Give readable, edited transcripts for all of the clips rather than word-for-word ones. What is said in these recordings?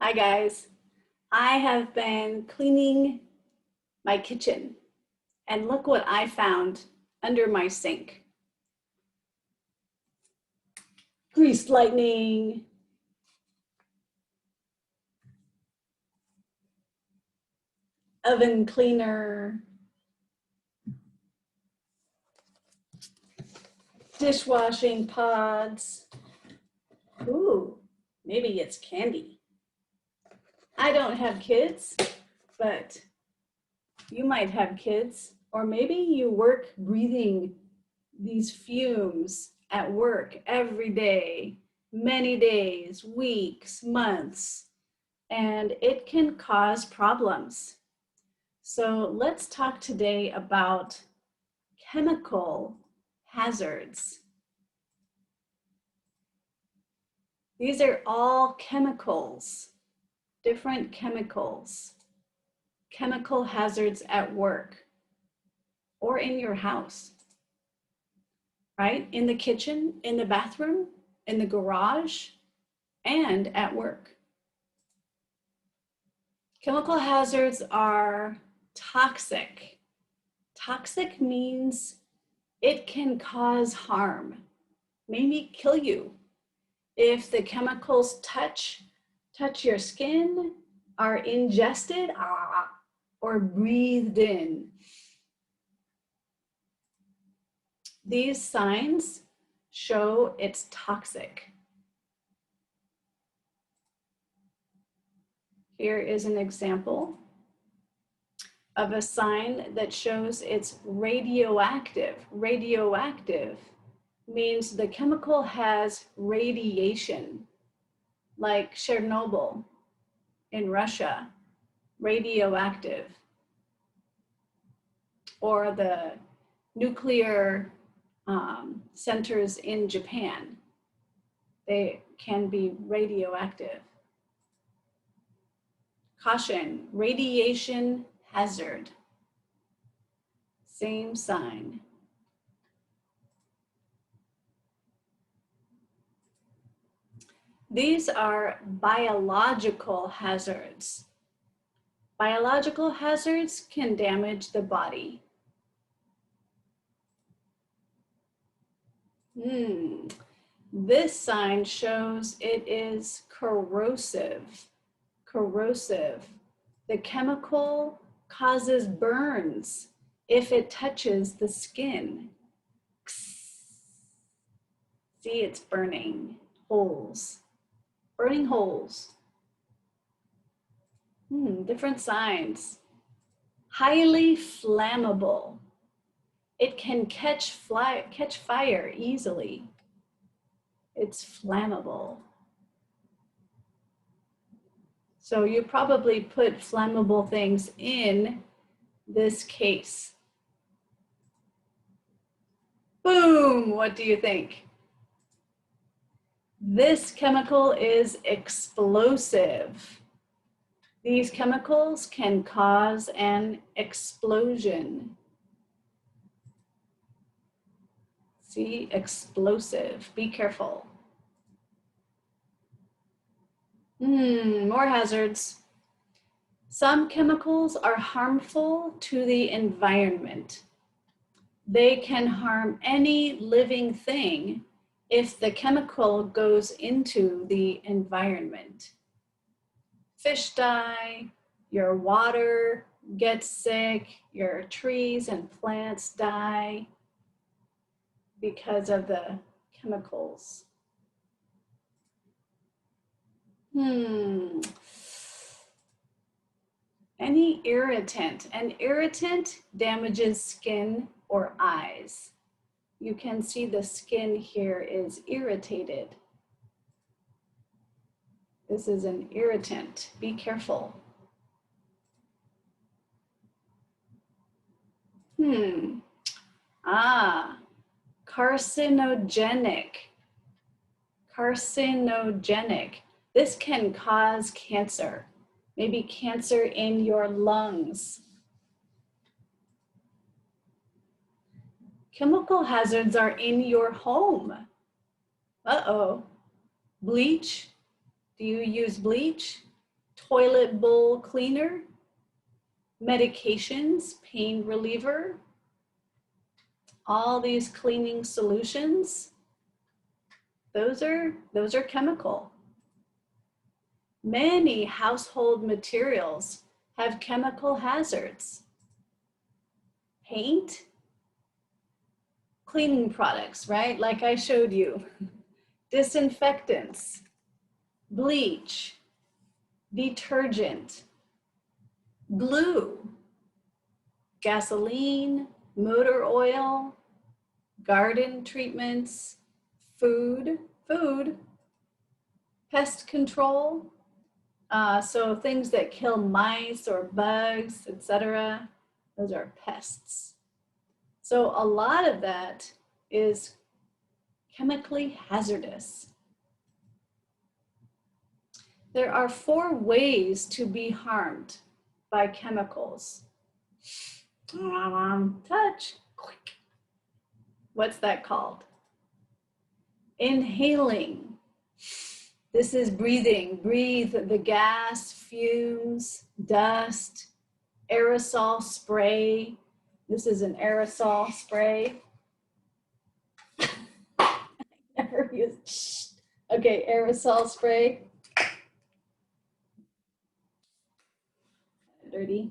Hi guys, I have been cleaning my kitchen and look what I found under my sink. Greased lightning, oven cleaner, dishwashing pods. Ooh, maybe it's candy. I don't have kids, but you might have kids, or maybe you work breathing these fumes at work every day, many days, weeks, months, and it can cause problems. So let's talk today about chemical hazards. These are all chemicals, different chemicals, chemical hazards at work or in your house, right? In the kitchen, in the bathroom, in the garage, and at work. Chemical hazards are toxic. Toxic means it can cause harm, maybe kill you. If the chemicals touch your skin, are ingested, or breathed in. These signs show it's toxic. Here is an example of a sign that shows it's radioactive. Radioactive means the chemical has radiation, like Chernobyl in Russia, radioactive, or the nuclear centers in Japan. They can be radioactive. Caution, radiation hazard. Same sign. These are biological hazards. Biological hazards can damage the body. This sign shows it is corrosive. Corrosive. The chemical causes burns if it touches the skin. See, it's burning holes. Burning holes. Different signs. Highly flammable. It can catch fire easily. It's flammable. So you probably put flammable things in this case. Boom, what do you think? This chemical is explosive. These chemicals can cause an explosion. See, explosive, be careful. More hazards. Some chemicals are harmful to the environment. They can harm any living thing if the chemical goes into the environment. Fish die, your water gets sick, your trees and plants die because of the chemicals. Any irritant. An irritant damages skin or eyes. You can see the skin here is irritated. This is an irritant. Be careful. Carcinogenic. Carcinogenic. This can cause cancer. Maybe cancer in your lungs. Chemical hazards are in your home. Uh-oh. Bleach. Do you use bleach? toilet bowl cleaner, medications, pain reliever, all these cleaning solutions, those are chemical. Many household materials have chemical hazards. Paint, cleaning products, right? Like I showed you. Disinfectants, bleach, detergent, glue, gasoline, motor oil, garden treatments, food, pest control, so things that kill mice or bugs, etc. Those are pests. So a lot of that is chemically hazardous. There are 4 ways to be harmed by chemicals. Touch. What's that called? Inhaling. This is breathing. Breathe the gas, fumes, dust, aerosol spray. This is an aerosol spray. Never used. Okay, aerosol spray. Dirty.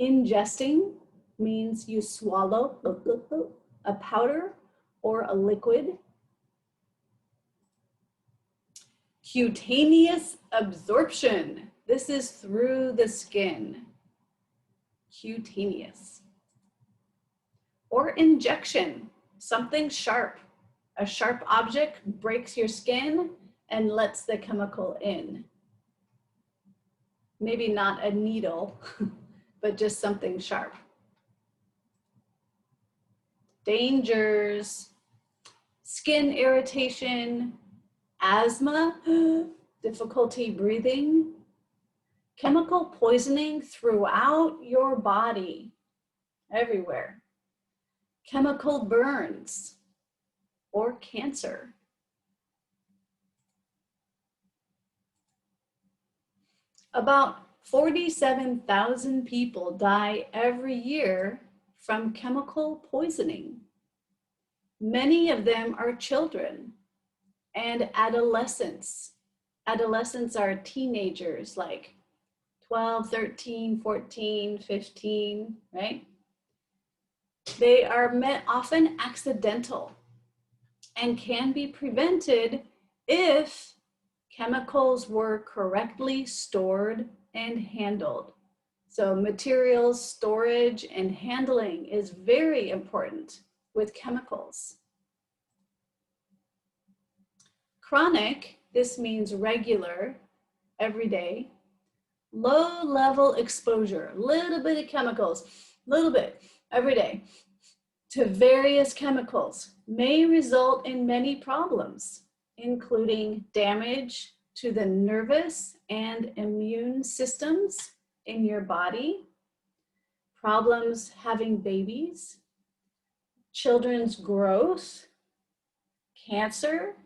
Ingesting means you swallow a powder or a liquid. Cutaneous absorption. This is through the skin. Cutaneous. Or injection, something sharp. A sharp object breaks your skin and lets the chemical in. Maybe not a needle, but just something sharp. Dangers, skin irritation, asthma, difficulty breathing, chemical poisoning throughout your body, everywhere, chemical burns, or cancer. About 47,000 people die every year from chemical poisoning. Many of them are children and adolescents. Adolescents are teenagers, like 12, 13, 14, 15, right? They are often accidental and can be prevented if chemicals were correctly stored and handled. So materials, storage, and handling is very important with chemicals. Chronic, this means regular, every day. Low level exposure, little bit of chemicals, little bit, every day, to various chemicals may result in many problems, including damage to the nervous and immune systems in your body, problems having babies, children's growth, cancer,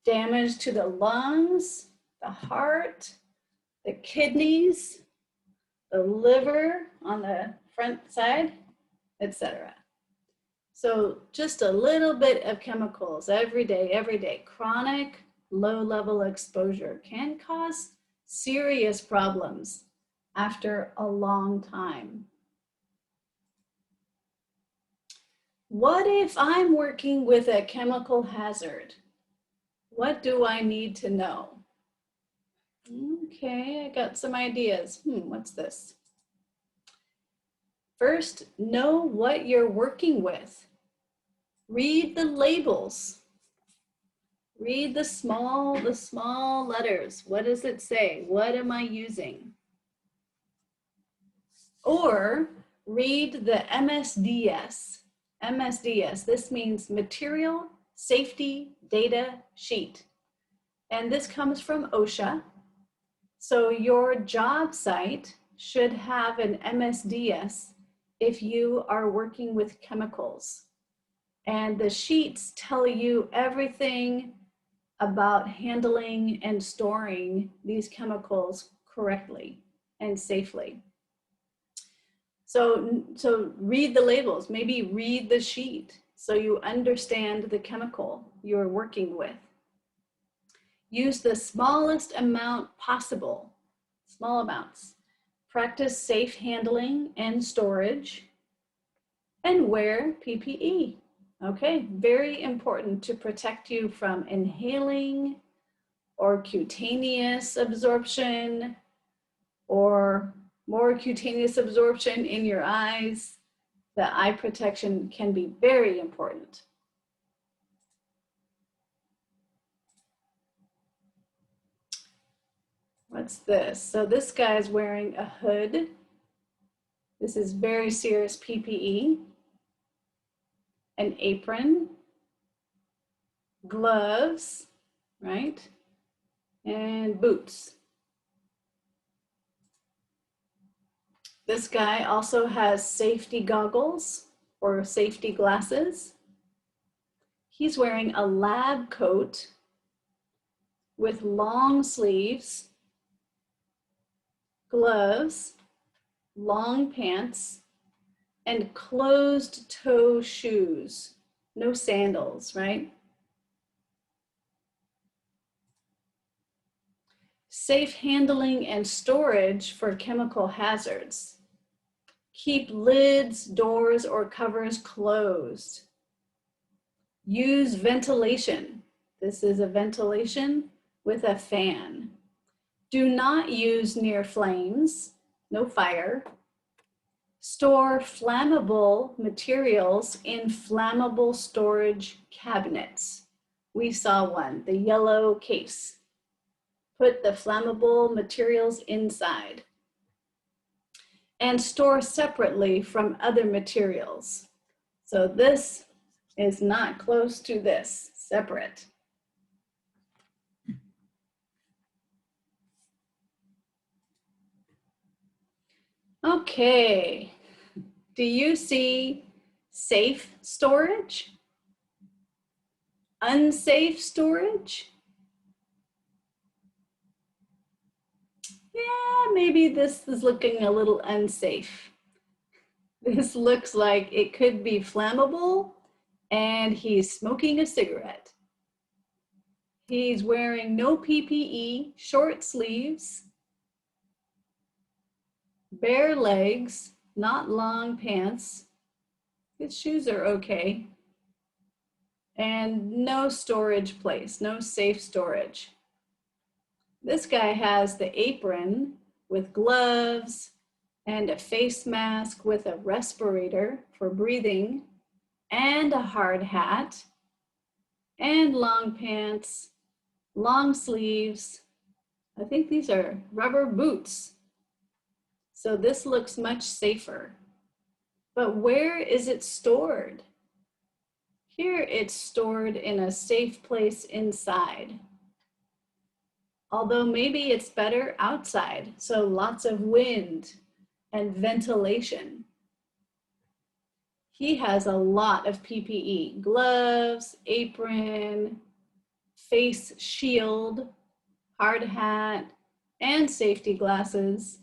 damage to the lungs, the heart, the kidneys, the liver on the front side, etc. So just a little bit of chemicals every day, chronic low-level exposure can cause serious problems after a long time. What if I'm working with a chemical hazard? What do I need to know? Okay, I got some ideas. What's this? First, know what you're working with. Read the labels. Read the small letters. What does it say? What am I using? Or read the MSDS. MSDS, this means Material Safety Data Sheet. And this comes from OSHA. So your job site should have an MSDS if you are working with chemicals. And the sheets tell you everything about handling and storing these chemicals correctly and safely. So read the labels, maybe read the sheet so you understand the chemical you're working with. Use the smallest amount possible, small amounts. Practice safe handling and storage, and wear PPE. Okay, very important to protect you from inhaling or cutaneous absorption or more cutaneous absorption in your eyes. The eye protection can be very important. What's this? So this guy's wearing a hood. This is very serious PPE. An apron, gloves, right? And boots. This guy also has safety goggles or safety glasses. He's wearing a lab coat with long sleeves, gloves, long pants, and closed-toe shoes. No sandals, right? Safe handling and storage for chemical hazards. Keep lids, doors, or covers closed. Use ventilation. This is a ventilation with a fan. Do not use near flames, no fire. Store flammable materials in flammable storage cabinets. We saw one, the yellow case. Put the flammable materials inside. And store separately from other materials. So this is not close to this, separate. Okay, do you see safe storage? Unsafe storage? Yeah, maybe this is looking a little unsafe. This looks like it could be flammable and he's smoking a cigarette. He's wearing no PPE, short sleeves, bare legs, not long pants. His shoes are okay. And no storage place, no safe storage. This guy has the apron with gloves and a face mask with a respirator for breathing and a hard hat and long pants, long sleeves. I think these are rubber boots. So this looks much safer. But where is it stored? Here it's stored in a safe place inside. Although maybe it's better outside, so lots of wind and ventilation. He has a lot of PPE, gloves, apron, face shield, hard hat, and safety glasses,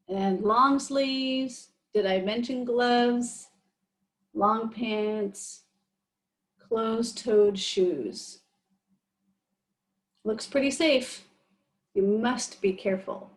and long sleeves. Did I mention gloves? Long pants, closed-toed shoes. Looks pretty safe. You must be careful.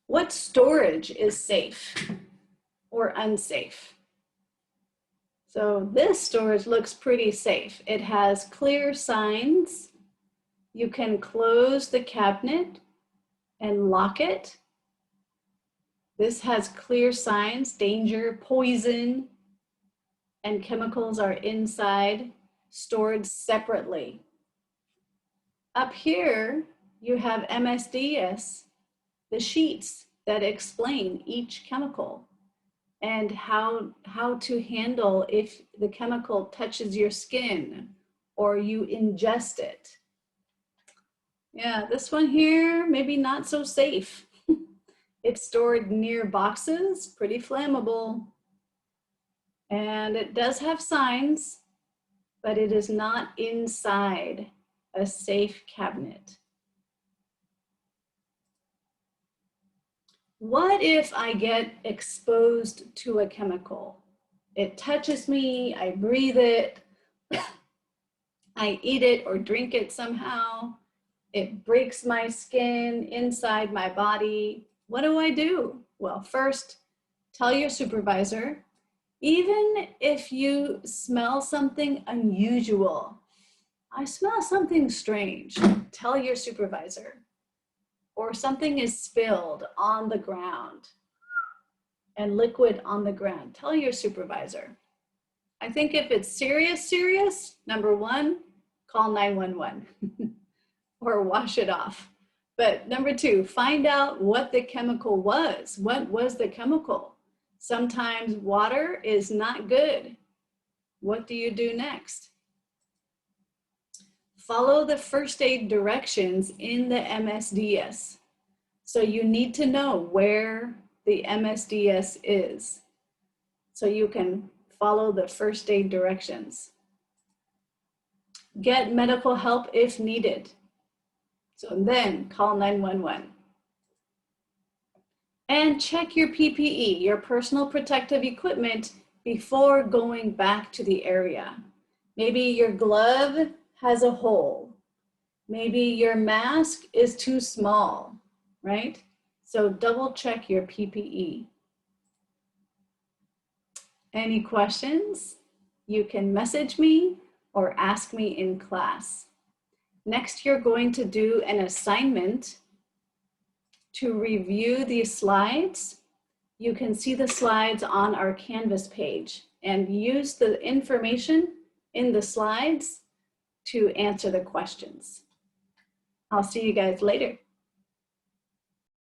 What storage is safe or unsafe? So this storage looks pretty safe. It has clear signs. You can close the cabinet and lock it. This has clear signs, danger, poison, and chemicals are inside, stored separately. Up here, you have MSDS, the sheets that explain each chemical and how to handle if the chemical touches your skin or you ingest it. Yeah, this one here, maybe not so safe. It's stored near boxes, pretty flammable. And it does have signs. but it is not inside a safe cabinet. What if I get exposed to a chemical? It touches me, I breathe it, I eat it or drink it somehow. It breaks my skin inside my body. What do? Well, first, tell your supervisor. Even if you smell something unusual, I smell something strange, tell your supervisor. Or something is spilled on the ground and liquid on the ground, tell your supervisor. I think if it's serious, number one, call 911 or wash it off. But number two, find out what the chemical was. What was the chemical? Sometimes water is not good. What do you do next? Follow the first aid directions in the MSDS. So you need to know where the MSDS is so you can follow the first aid directions. Get medical help if needed. So then call 911. And check your PPE, your personal protective equipment, before going back to the area. Maybe your glove has a hole. Maybe your mask is too small, right? So double check your PPE. Any questions? You can message me or ask me in class. Next, you're going to do an assignment to review these slides. You can see the slides on our Canvas page and use the information in the slides to answer the questions. I'll see you guys later.